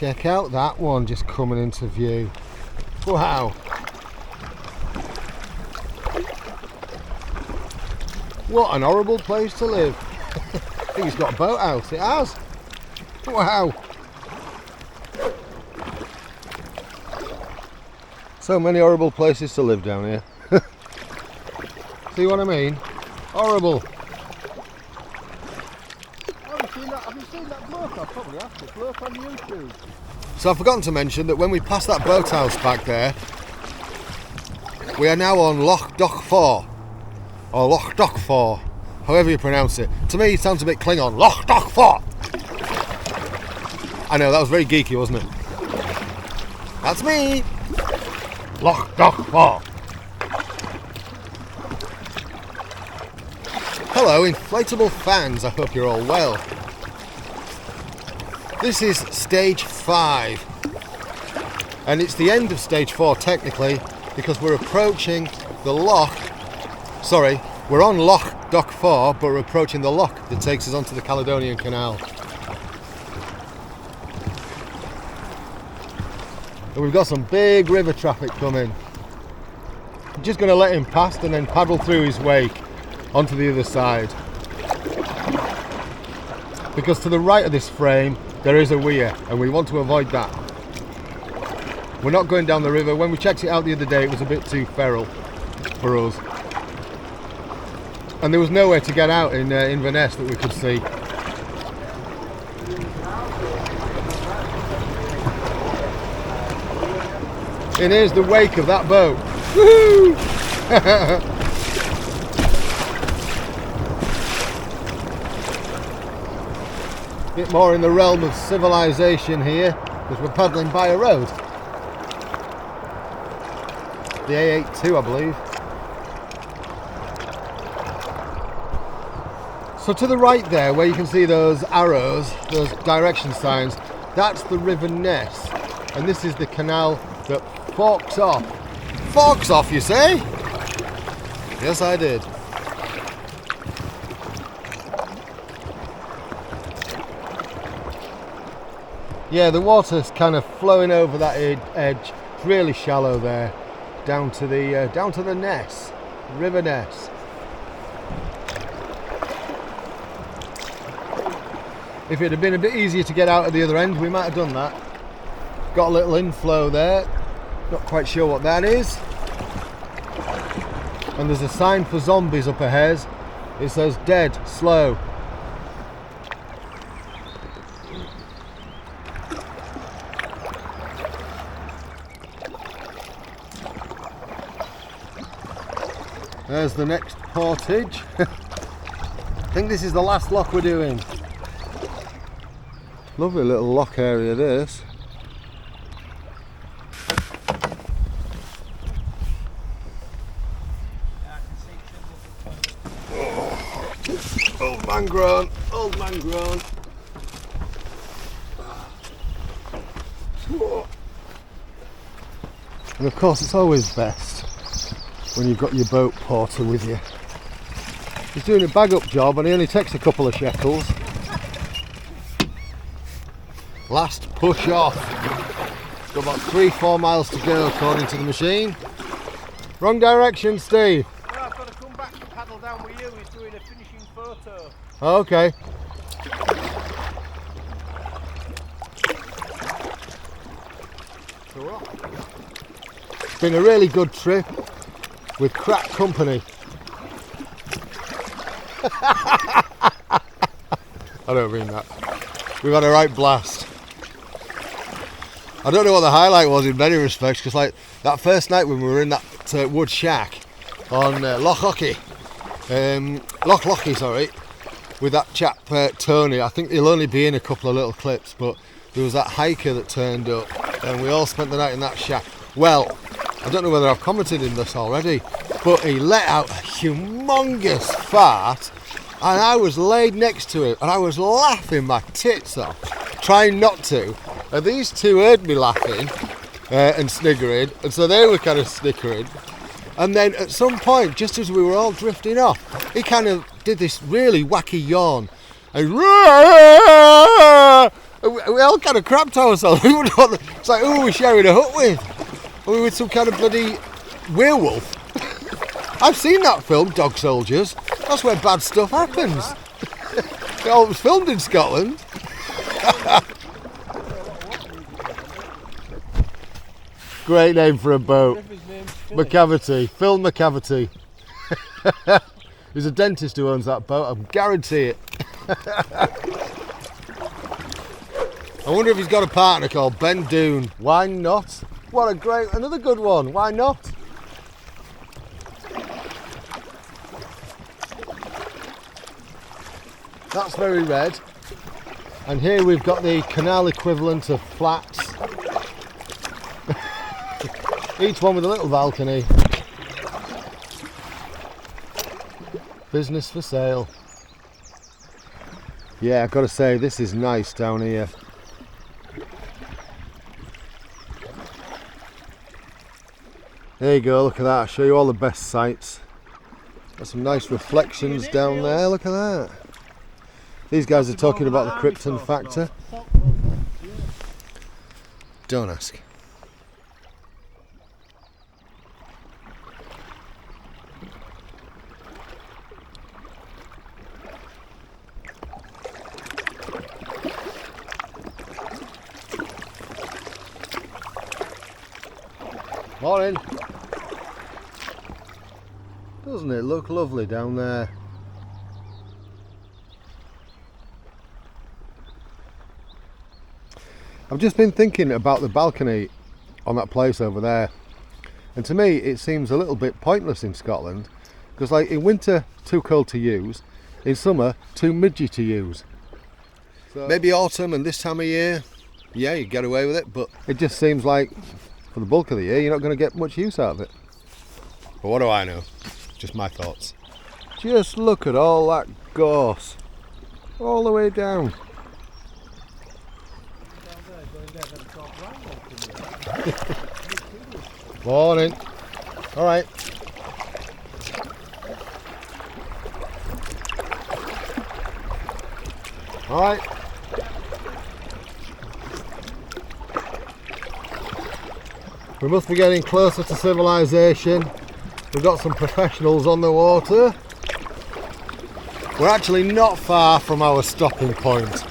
Check out that one just coming into view. Wow. What an horrible place to live. I think it's got a boathouse. It has. Wow. So many horrible places to live down here. See what I mean? Horrible. Have you seen that bloke? I probably have to. Bloke on YouTube. So I've forgotten to mention that when we passed that boathouse back there, we are now on Loch Dochfour. Or Loch Dochfour. However you pronounce it. To me it sounds a bit Klingon. Loch Dochfour! I know, that was very geeky, wasn't it? That's me! Loch Dochfour! Hello, inflatable fans. I hope you're all well. This is stage 5. And it's the end of stage 4 technically, because we're approaching the loch. Sorry, we're on Loch Dochfour, but we're approaching the loch that takes us onto the Caledonian Canal. And we've got some big river traffic coming. I'm just going to let him past and then paddle through his wake onto the other side. Because to the right of this frame there is a weir and we want to avoid that. We're not going down the river. When we checked it out the other day it was a bit too feral for us. And there was nowhere to get out in Inverness that we could see. And here's the wake of that boat. Woohoo! Bit more in the realm of civilization here, because we're paddling by a road. The A82, I believe. So to the right there, where you can see those arrows, those direction signs, that's the River Ness. And this is the canal that forks off. Forks off, you say? Yes, I did. Yeah, the water's kind of flowing over that edge. It's really shallow there, down to the Ness, River Ness. If it had been a bit easier to get out at the other end, we might have done that. Got a little inflow there. Not quite sure what that is. And there's a sign for zombies up ahead. It says dead, slow. There's the next portage. I think this is the last loch we're doing. Lovely little loch area this. Oh, old man grown, old man grown. And of course it's always best when you've got your boat porter with you. He's doing a bag up job and he only takes a couple of shekels. Last push off. Got about 3-4 miles to go according to the machine. Wrong direction, Steve. No, I've got to come back and paddle down with you. He's doing a finishing photo. Okay. It's been a really good trip with crap company. I don't mean that. We've had a right blast. I don't know what the highlight was in many respects, because like that first night when we were in that wood shack on Loch Lochy, with that chap Tony. I think he'll only be in a couple of little clips, but there was that hiker that turned up and we all spent the night in that shack. Well, I don't know whether I've commented in this already, but he let out a humongous fart and I was laid next to him and I was laughing my tits off, trying not to. And these two heard me laughing and sniggering, and so they were kind of snickering. And then at some point, just as we were all drifting off, he kind of did this really wacky yawn. And We all kind of crapped ourselves. It's like, who are we sharing a hut with? Are we with some kind of bloody werewolf? I've seen that film, Dog Soldiers. That's where bad stuff happens. It was filmed in Scotland. Great name for a boat. McCavity. Phil McCavity. There's a dentist who owns that boat, I guarantee it. I wonder if he's got a partner called Ben Doon. Why not? What a great, another good one. Why not? That's very red. And here we've got the canal equivalent of flats. Each one with a little balcony. Business for sale. Yeah, I've got to say, this is nice down here. There you go, look at that. I'll show you all the best sights. Got some nice reflections down there, look at that. These guys are talking about the Krypton factor. Don't ask. Morning. Doesn't it look lovely down there? I've just been thinking about the balcony on that place over there, and to me it seems a little bit pointless in Scotland, because like in winter too cold to use, in summer too midgy to use. So maybe autumn and this time of year, yeah, you get away with it, but it just seems like for the bulk of the year you're not going to get much use out of it. But what do I know? Just my thoughts. Just look at all that gorse all the way down. Morning. All right. All right. We must be getting closer to civilization. We've got some professionals on the water. We're actually not far from our stopping point.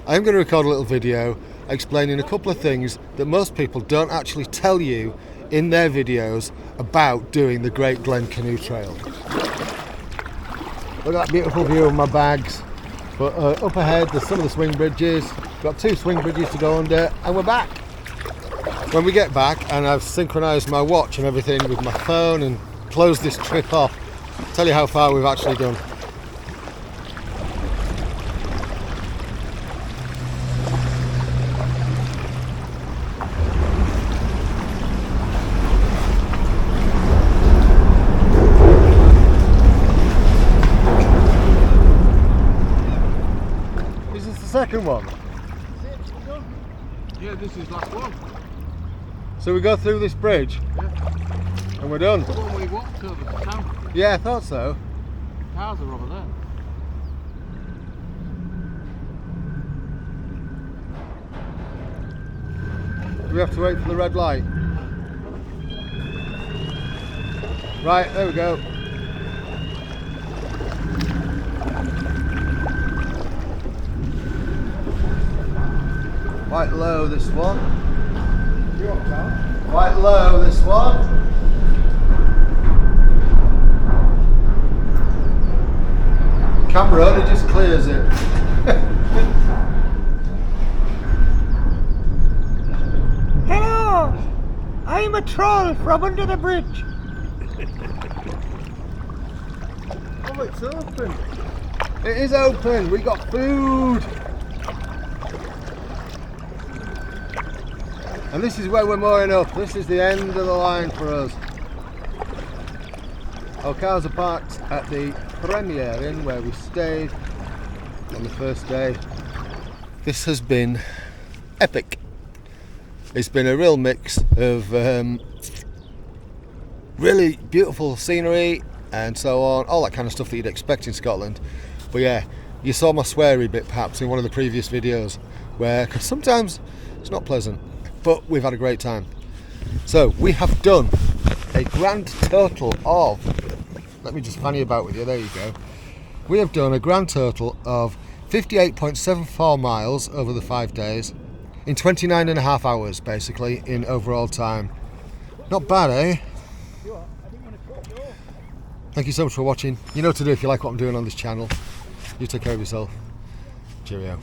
I'm going to record a little video explaining a couple of things that most people don't actually tell you in their videos about doing the Great Glen Canoe Trail. Look at that beautiful view of my bags. But up ahead there's some of the swing bridges. Got 2 swing bridges to go under and we're back. When we get back and I've synchronised my watch and everything with my phone and closed this trip off, I'll tell you how far we've actually done. Is this the second one? Yeah, this is last one. So we go through this bridge, Yeah. and we're done. The one we walked over to town. Yeah, I thought so. Cars are over there. Do we have to wait for the red light? Right, there we go. Quite low this one. Quite low this one. Camera only just clears it. Hello! I'm a troll from under the bridge. Oh, it's open. It is open. We got food. And this is where we're mooring up. This is the end of the line for us. Our cars are parked at the Premier Inn where we stayed on the first day. This has been epic. It's been a real mix of really beautiful scenery and so on, all that kind of stuff that you'd expect in Scotland. But yeah, You saw my sweary bit perhaps in one of the previous videos, where, cause sometimes it's not pleasant, but we've had a great time. So we have done a grand total of, let me just fanny about with you, there you go. We have done a grand total of 58.74 miles over the 5 days, in 29.5 hours basically in overall time. Not bad, eh? Thank you so much for watching. You know what to do if you like what I'm doing on this channel. You take care of yourself. Cheerio.